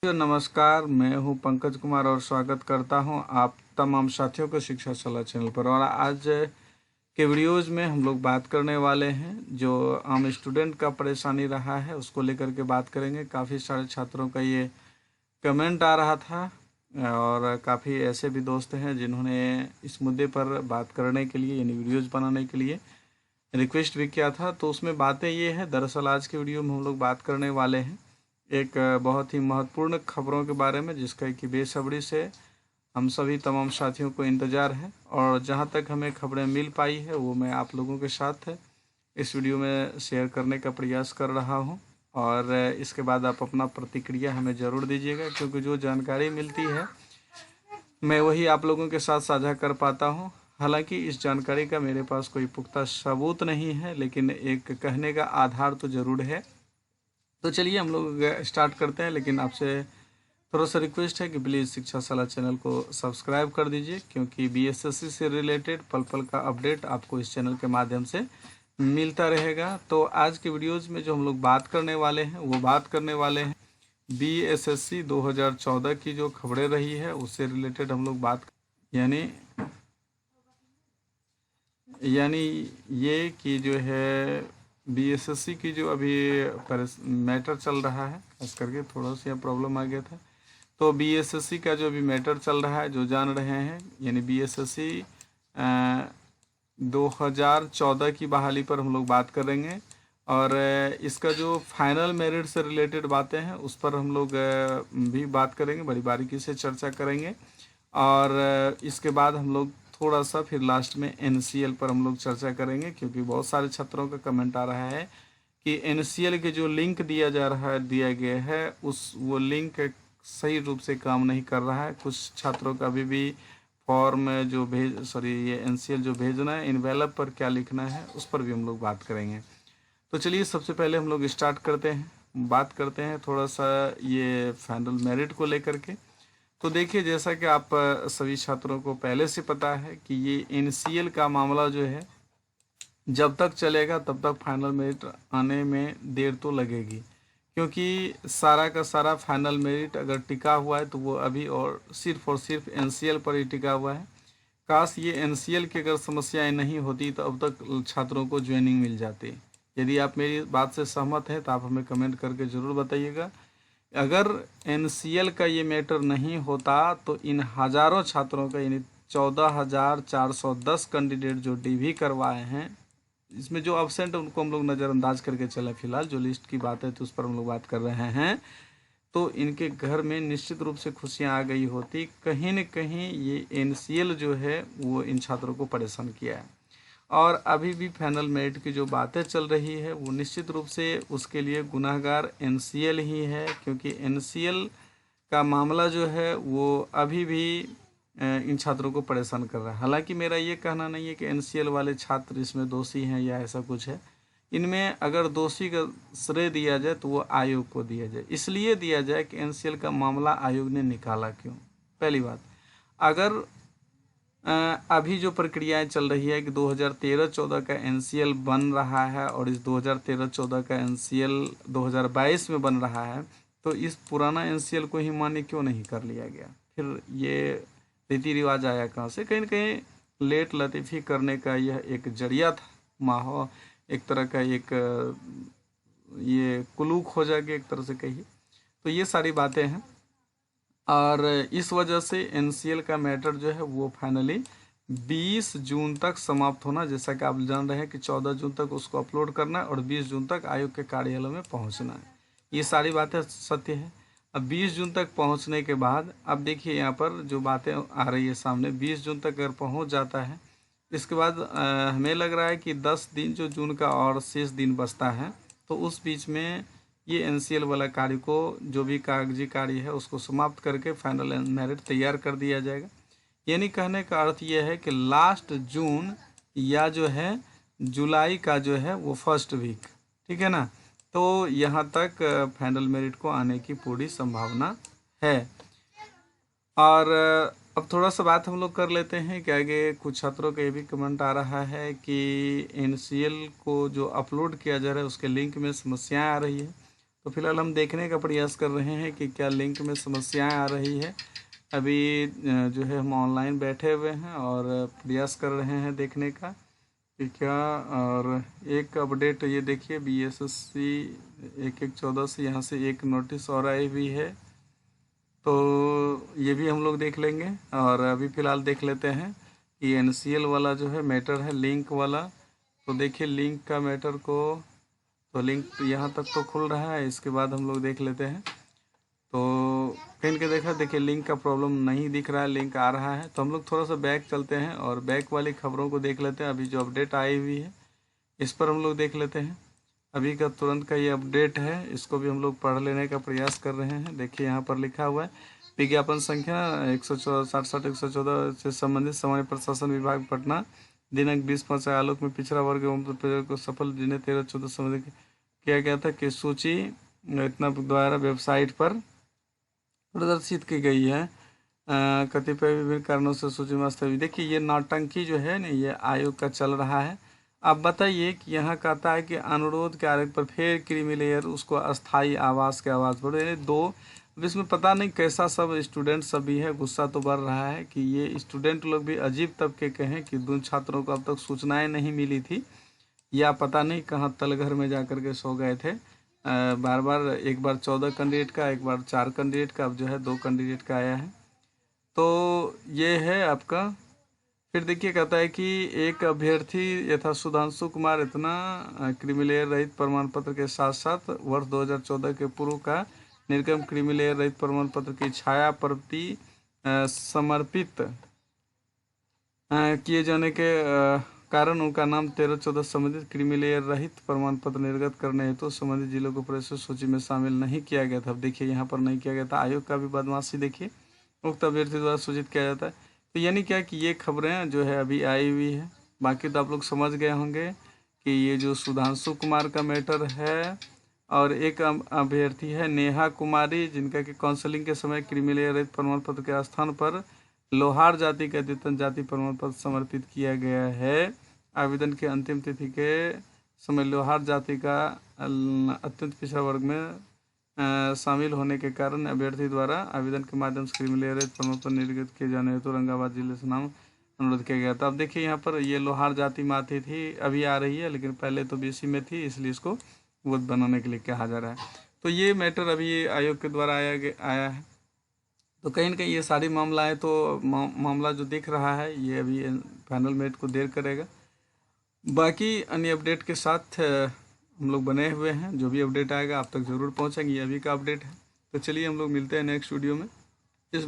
नमस्कार, मैं हूं पंकज कुमार और स्वागत करता हूं आप तमाम साथियों को शिक्षा सलाह चैनल पर। और आज के वीडियोज़ में हम लोग बात करने वाले हैं जो आम स्टूडेंट का परेशानी रहा है उसको लेकर के बात करेंगे। काफ़ी सारे छात्रों का ये कमेंट आ रहा था और काफ़ी ऐसे भी दोस्त हैं जिन्होंने इस मुद्दे पर बात करने के लिए यानी वीडियोज़ बनाने के लिए रिक्वेस्ट भी किया था। तो उसमें बातें ये हैं, दरअसल आज के वीडियो में हम लोग बात करने वाले हैं एक बहुत ही महत्वपूर्ण खबरों के बारे में जिसका कि बेसब्री से हम सभी तमाम साथियों को इंतज़ार है। और जहां तक हमें खबरें मिल पाई है वो मैं आप लोगों के साथ इस वीडियो में शेयर करने का प्रयास कर रहा हूं। और इसके बाद आप अपना प्रतिक्रिया हमें ज़रूर दीजिएगा, क्योंकि जो जानकारी मिलती है मैं वही आप लोगों के साथ साझा कर पाता हूं। हालांकि इस जानकारी का मेरे पास कोई पुख्ता सबूत नहीं है, लेकिन एक कहने का आधार तो ज़रूर है। तो चलिए हम लोग स्टार्ट करते हैं, लेकिन आपसे थोड़ा सा रिक्वेस्ट है कि प्लीज़ शिक्षा सलाह चैनल को सब्सक्राइब कर दीजिए, क्योंकि बीएसएससी से रिलेटेड पल पल का अपडेट आपको इस चैनल के माध्यम से मिलता रहेगा। तो आज के वीडियोज़ में जो हम लोग बात करने वाले हैं वो बात करने वाले हैं बीएसएससी 2014 की जो खबरें रही है उससे रिलेटेड हम लोग बात यानी ये कि जो है बीएसएससी की जो अभी मैटर चल रहा है, खास करके थोड़ा सा प्रॉब्लम आ गया था। तो बीएसएससी का जो अभी मैटर चल रहा है जो जान रहे हैं, यानी बीएसएससी 2014 की बहाली पर हम लोग बात करेंगे। और इसका जो फाइनल मेरिट से रिलेटेड बातें हैं उस पर हम लोग भी बात करेंगे, बड़ी बारीकी से चर्चा करेंगे। और इसके बाद हम लोग थोड़ा सा फिर लास्ट में एनसीएल पर हम लोग चर्चा करेंगे, क्योंकि बहुत सारे छात्रों का कमेंट आ रहा है कि एनसीएल के जो लिंक दिया गया है वो लिंक सही रूप से काम नहीं कर रहा है। कुछ छात्रों का अभी भी फॉर्म जो ये एनसीएल जो भेजना है इनवेलप पर क्या लिखना है उस पर भी हम लोग बात करेंगे। तो चलिए सबसे पहले हम लोग स्टार्ट करते हैं, बात करते हैं थोड़ा सा ये फाइनल मेरिट को लेकर के। तो देखिए, जैसा कि आप सभी छात्रों को पहले से पता है कि ये एनसीएल का मामला जो है जब तक चलेगा तब तक फाइनल मेरिट आने में देर तो लगेगी, क्योंकि सारा का सारा फाइनल मेरिट अगर टिका हुआ है तो वो अभी और सिर्फ एनसीएल पर ही टिका हुआ है। काश ये एनसीएल की अगर समस्याएं नहीं होती तो अब तक छात्रों को ज्वाइनिंग मिल जाती। यदि आप मेरी बात से सहमत हैं तो आप हमें कमेंट करके ज़रूर बताइएगा। अगर एनसीएल का ये मैटर नहीं होता तो इन हज़ारों छात्रों का यानी 14,410 कैंडिडेट जो डीवी करवाए हैं, इसमें जो अब्सेंट उनको हम लोग नज़रअंदाज करके चले, फिलहाल जो लिस्ट की बात है तो उस पर हम लोग बात कर रहे हैं, तो इनके घर में निश्चित रूप से खुशियां आ गई होती। कहीं न कहीं ये एनसीएल जो है वो इन छात्रों को परेशान किया है। और अभी भी फाइनल मेरिट की जो बातें चल रही है वो निश्चित रूप से उसके लिए गुनाहगार एनसीएल ही है, क्योंकि एनसीएल का मामला जो है वो अभी भी इन छात्रों को परेशान कर रहा है। हालांकि मेरा ये कहना नहीं है कि एनसीएल वाले छात्र इसमें दोषी हैं या ऐसा कुछ है। इनमें अगर दोषी का श्रेय दिया जाए तो वो आयोग को दिया जाए, इसलिए दिया जाए कि एनसीएल का मामला आयोग ने निकाला क्यों। पहली बात, अगर अभी जो प्रक्रियाएं चल रही है कि 2013-14 का एनसीएल बन रहा है और इस 2013-14 का एनसीएल 2022 में बन रहा है, तो इस पुराना एनसीएल को ही मान्य क्यों नहीं कर लिया गया। फिर ये रीति रिवाज आया कहाँ से? कहीं न कहीं लेट लतीफ़ी करने का यह एक जरिया था, माहौल एक तरह का एक ये कुलूक हो जाएगा एक तरह से कहिए। तो ये सारी बातें हैं और इस वजह से एनसीएल का मैटर जो है वो फाइनली 20 जून तक समाप्त होना, जैसा कि आप जान रहे हैं कि 14 जून तक उसको अपलोड करना है और 20 जून तक आयोग के कार्यालय में पहुंचना है। ये सारी बातें सत्य है। अब 20 जून तक पहुंचने के बाद अब देखिए यहाँ पर जो बातें आ रही है सामने, 20 जून तक अगर पहुँच जाता है, इसके बाद हमें लग रहा है कि 10 दिन जो जून का और शेष दिन बचता है, तो उस बीच में ये एनसीएल वाला कार्य को जो भी कागजी कार्य है उसको समाप्त करके फाइनल मेरिट तैयार कर दिया जाएगा। यानी कहने का अर्थ ये है कि लास्ट जून या जो है जुलाई का जो है वो फर्स्ट वीक, ठीक है ना, तो यहाँ तक फाइनल मेरिट को आने की पूरी संभावना है। और अब थोड़ा सा बात हम लोग कर लेते हैं कि आगे कुछ छात्रों का ये भी कमेंट आ रहा है कि एनसीएल को जो अपलोड किया जा रहा है उसके लिंक में समस्याएं आ रही है। तो फिलहाल हम देखने का प्रयास कर रहे हैं कि क्या लिंक में समस्याएं आ रही है। अभी जो है हम ऑनलाइन बैठे हुए हैं और प्रयास कर रहे हैं देखने का कि क्या। और एक अपडेट ये देखिए, BSSC 11/14 से यहाँ से एक नोटिस और आई हुई है, तो ये भी हम लोग देख लेंगे। और अभी फ़िलहाल देख लेते हैं कि NCL वाला जो है मैटर है लिंक वाला। तो देखिए लिंक का मैटर को, तो लिंक यहाँ तक तो खुल रहा है, इसके बाद हम लोग देख लेते हैं। तो कहीं के देखा, देखिए लिंक का प्रॉब्लम नहीं दिख रहा है, लिंक आ रहा है। तो हम लोग थोड़ा सा बैक चलते हैं और बैक वाली खबरों को देख लेते हैं। अभी जो अपडेट आई हुई है इस पर हम लोग देख लेते हैं। अभी का तुरंत का ये अपडेट है, इसको भी हम लोग पढ़ लेने का प्रयास कर रहे हैं। देखिए यहाँ पर लिखा हुआ है, विज्ञापन संख्या 167/114 से संबंधित सामान्य प्रशासन विभाग पटना दिनांक 20/5 आलोक में पिछड़ा वर्ग एवं प्रयोग को सफल जिन्हें 13/14 संबंधित किया गया था कि सूची इतना द्वारा वेबसाइट पर प्रदर्शित की गई है। कतिपय विभिन्न कारणों से सूची में स्थगित। देखिए ये नौटंकी जो है ना, ये आयोग का चल रहा है। अब बताइए कि यहाँ कहता है कि अनुरोध के आधार पर फिर क्रीमी लेयर उसको अस्थाई आवास के आवास पर, यानी दो। अब इसमें पता नहीं कैसा सब स्टूडेंट सब भी है, गुस्सा तो बढ़ रहा है कि ये स्टूडेंट लोग भी अजीब तबके के हैं कि 2 छात्रों को अब तक सूचनाएं नहीं मिली थी, या पता नहीं कहाँ तलघर में जा कर के सो गए थे। बार बार, एक बार 14 कैंडिडेट का, एक बार 4 कैंडिडेट का, अब जो है 2 कैंडिडेट का आया है। तो ये है आपका। फिर देखिए कहता है कि एक अभ्यर्थी यथा सुधांशु कुमार इतना क्रीमिलेयर रहित प्रमाण पत्र के साथ साथ वर्ष 2014 के पूर्व का निर्गम क्रीमिलेयर रहित प्रमाण पत्र की छाया प्रति समर्पित किए जाने के कारण उनका नाम 13/14 संबंधित क्रीमिलेयर रहित प्रमाण पत्र निर्गत करने हेतु तो संबंधित जिलों को प्रवेश सूची में शामिल नहीं किया गया था। अब देखिए यहाँ पर नहीं किया गया था। आयोग का भी बदमाशी देखिए, उक्त अभ्यर्थी द्वारा सूचित किया जाता है। तो यानी क्या कि ये खबरें जो है अभी आई हुई है। बाकी तो आप लोग समझ गए होंगे कि ये जो सुधांशु कुमार का मैटर है और एक अभ्यर्थी है नेहा कुमारी, जिनका कि काउंसलिंग के समय क्रीमिलेयर रहित प्रमाण पत्र के स्थान पर लोहार जाति का अद्यतन जाति प्रमाण पत्र समर्पित किया गया है। आवेदन की अंतिम तिथि के समय लोहार जाति का अत्यंत पिछड़ा वर्ग में शामिल होने के कारण अभ्यर्थी द्वारा आवेदन के माध्यम से क्रीमिलेयर रहित प्रमाण पत्र निर्गत किए जाने हेतु औरंगाबाद जिले से नाम अनुरोध किया गया था। अब देखिए यहाँ पर ये लोहार जाति में आती थी, अभी आ रही है, लेकिन पहले तो BC में थी, इसलिए इसको वोट बनाने के लिए कहा जा रहा है। तो ये मैटर अभी आयोग के द्वारा आया है। तो कहीं ना कहीं ये सारी मामला तो मामला जो दिख रहा है ये अभी फाइनल मेरिट को देर करेगा। बाकी अन्य अपडेट के साथ हम लोग बने हुए हैं, जो भी अपडेट आएगा आप तक ज़रूर पहुंचेंगे। ये अभी का अपडेट है। तो चलिए हम लोग मिलते हैं नेक्स्ट वीडियो में। इस